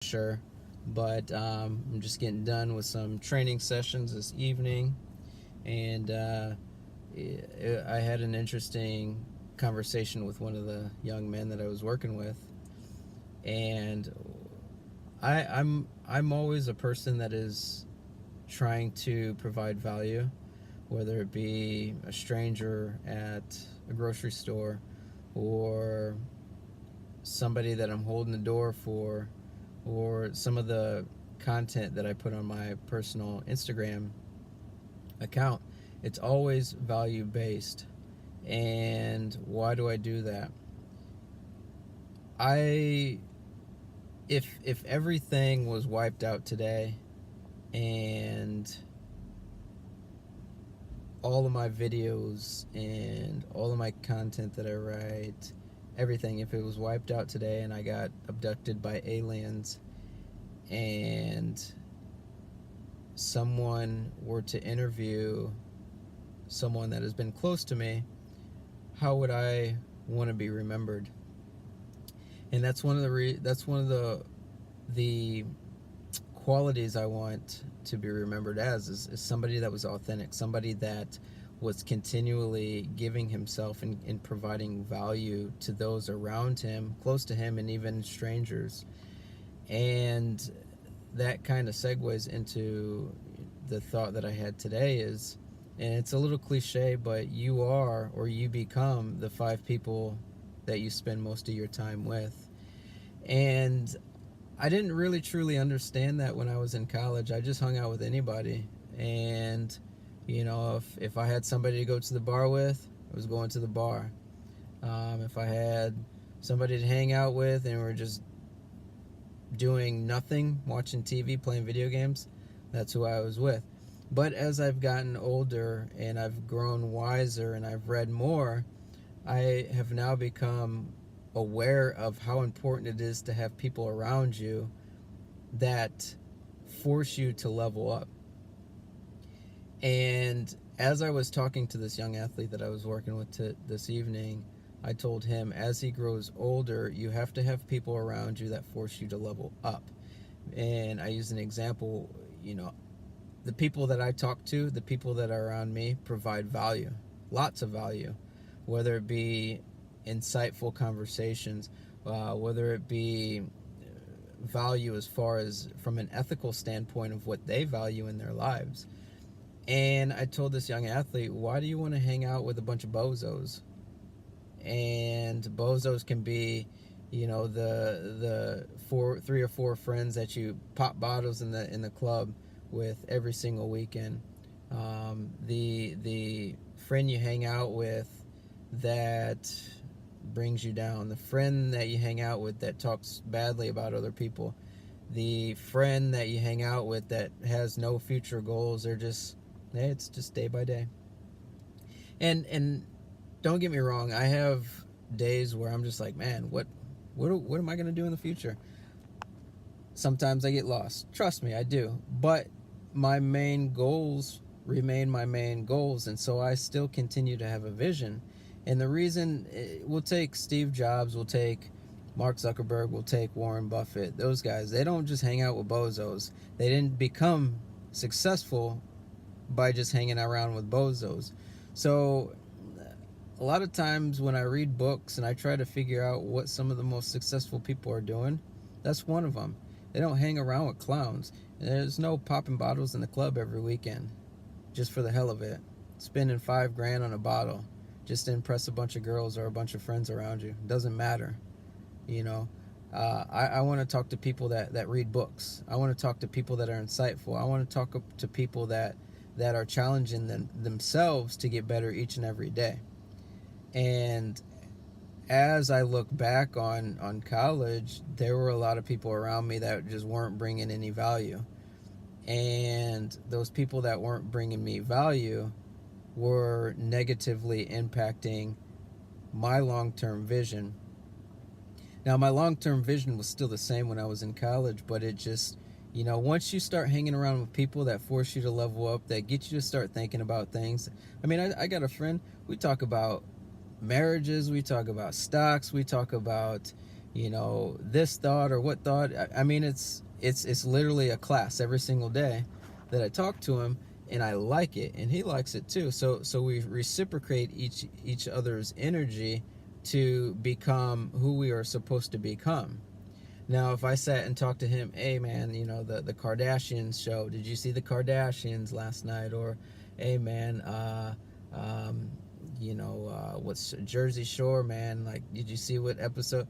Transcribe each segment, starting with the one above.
sure. But I'm just getting done with some training sessions this evening, and I had an interesting conversation with one of the young men that I was working with, and I'm always a person that is trying to provide value, whether it be a stranger at a grocery store or somebody that I'm holding the door for, or some of the content that I put on my personal Instagram account. It's always value based. And why do I do that? I if everything was wiped out today and all of my videos and all of my content that I write, everything, if it was wiped out today and I got abducted by aliens and someone were to interview someone that has been close to me, how would I want to be remembered? And that's one of the qualities I want to be remembered as is somebody that was authentic, somebody that was continually giving himself and providing value to those around him, close to him, and even strangers. And that kind of segues into the thought that I had today is, and it's a little cliche, but you are or you become the 5 people that you spend most of your time with. And I didn't really truly understand that when I was in college. I just hung out with anybody. And, if I had somebody to go to the bar with, I was going to the bar. If I had somebody to hang out with and we're just doing nothing, watching TV, playing video games, that's who I was with. But as I've gotten older and I've grown wiser and I've read more, I have now become aware of how important it is to have people around you that force you to level up. And as I was talking to this young athlete that I was working with this evening, I told him as he grows older, you have to have people around you that force you to level up. And I use an example, the people that I talk to, the people that are around me provide value, lots of value, whether it be insightful conversations, whether it be value as far as from an ethical standpoint of what they value in their lives. And I told this young athlete, why do you want to hang out with a bunch of bozos? And bozos can be, the 3 or 4 friends that you pop bottles in the club with every single weekend. The friend you hang out with that brings you down, the friend that you hang out with that talks badly about other people, the friend that you hang out with that has no future goals. They're just, hey, it's just day by day. And don't get me wrong, I have days where I'm just like, man, what am I gonna do in the future? Sometimes I get lost. Trust me, I do. But my main goals remain my main goals, and so I still continue to have a vision. And the reason, we'll take Steve Jobs, we'll take Mark Zuckerberg, we'll take Warren Buffett, those guys, they don't just hang out with bozos. They didn't become successful by just hanging around with bozos. So a lot of times when I read books and I try to figure out what some of the most successful people are doing, that's one of them. They don't hang around with clowns. There's no popping bottles in the club every weekend just for the hell of it, spending $5 grand on a bottle just to impress a bunch of girls or a bunch of friends around you. It doesn't matter. I want to talk to people that read books. I want to talk to people that are insightful. I want to talk to people that are challenging themselves to get better each and every day. And as I look back on college, there were a lot of people around me that just weren't bringing any value. And those people that weren't bringing me value were negatively impacting my long-term vision. Now, my long-term vision was still the same when I was in college, but it just, once you start hanging around with people that force you to level up, that get you to start thinking about things. I mean, I got a friend, we talk about marriages, we talk about stocks, we talk about, this thought or what thought. I mean, it's literally a class every single day that I talk to him, and I like it, and he likes it too. So we reciprocate each other's energy to become who we are supposed to become. Now, if I sat and talked to him, hey man, the Kardashians show, did you see the Kardashians last night? Or, hey man, what's Jersey Shore, man? Like, did you see what episode?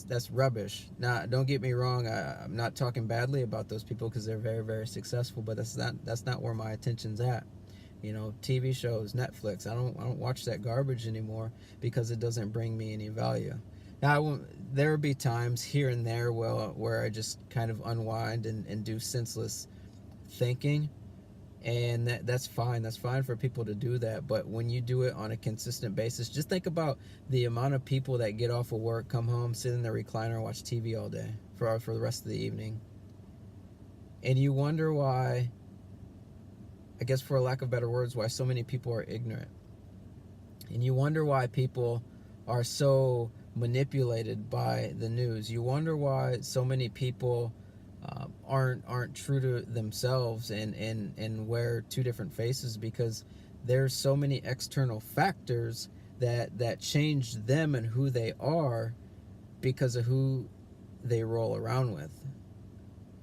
That's rubbish. Now, don't get me wrong. I'm not talking badly about those people because they're very, very successful. But that's not where my attention's at. TV shows, Netflix. I don't watch that garbage anymore because it doesn't bring me any value. Now, there will be times here and there where I just kind of unwind and do senseless thinking, and that's fine. That's fine for people to do that. But when you do it on a consistent basis, just think about the amount of people that get off of work, come home, sit in their recliner, and watch TV all day for the rest of the evening. And you wonder why, I guess for a lack of better words, why so many people are ignorant. And you wonder why people are so manipulated by the news. You wonder why so many people aren't true to themselves and wear two different faces, because there's so many external factors that change them and who they are because of who they roll around with.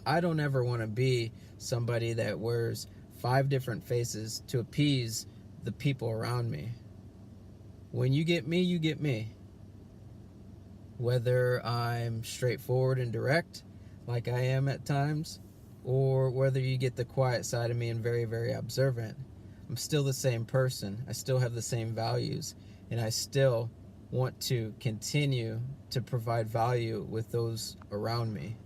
I don't ever want to be somebody that wears 5 different faces to appease the people around me. When you get me, you get me. Whether I'm straightforward and direct, like I am at times, or whether you get the quiet side of me and very, very observant, I'm still the same person. I still have the same values, and I still want to continue to provide value with those around me.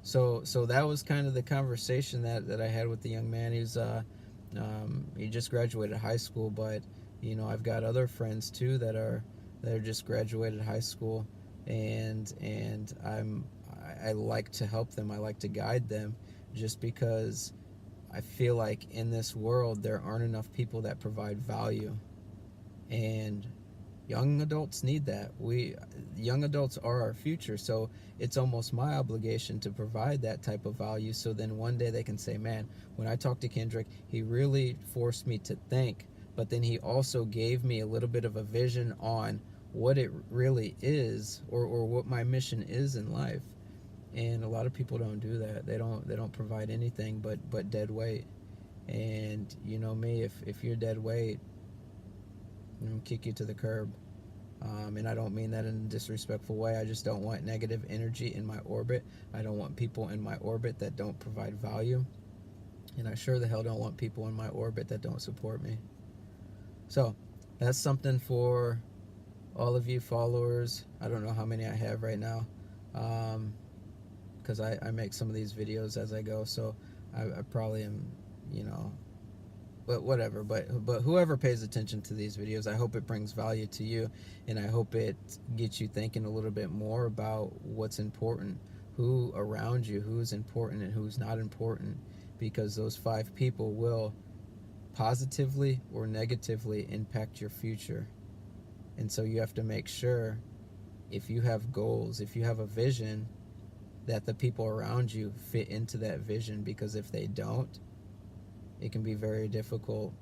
So that was kind of the conversation that I had with the young man. He just graduated high school, but I've got other friends too that are just graduated high school, and I like to help them. I like to guide them, just because I feel like in this world there aren't enough people that provide value, and young adults need that. Young adults are our future, so it's almost my obligation to provide that type of value, so then one day they can say, man, when I talked to Kendrick, he really forced me to think, but then he also gave me a little bit of a vision on what it really is, or what my mission is in life. And a lot of people don't do that. They don't provide anything but dead weight. And you know me, if you're dead weight, I'm gonna kick you to the curb. And I don't mean that in a disrespectful way. I just don't want negative energy in my orbit. I don't want people in my orbit that don't provide value. And I sure the hell don't want people in my orbit that don't support me. So that's something for all of you followers. I don't know how many I have right now, because I make some of these videos as I go, so I probably am, but whatever. But whoever pays attention to these videos, I hope it brings value to you, and I hope it gets you thinking a little bit more about what's important, who around you, who's important and who's not important, because those 5 people will positively or negatively impact your future. And so you have to make sure, if you have goals, if you have a vision, that the people around you fit into that vision, because if they don't, it can be very difficult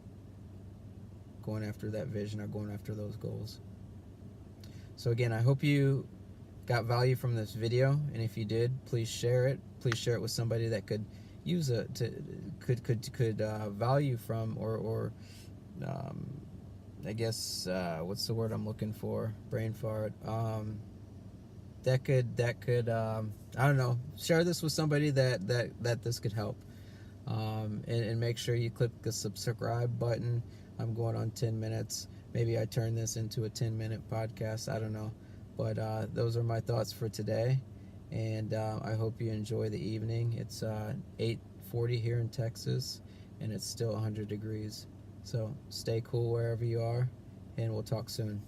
going after that vision or going after those goals. So again, I hope you got value from this video, and if you did, please share it. Please share it with somebody that could use it, could value from, or I guess what's the word I'm looking for? Brain fart. That could I don't know. Share this with somebody that this could help. And make sure you click the subscribe button. I'm going on 10 minutes. Maybe I turn this into a 10-minute podcast. I don't know. But those are my thoughts for today. And I hope you enjoy the evening. It's 8:40 here in Texas, and it's still 100 degrees. So stay cool wherever you are, and we'll talk soon.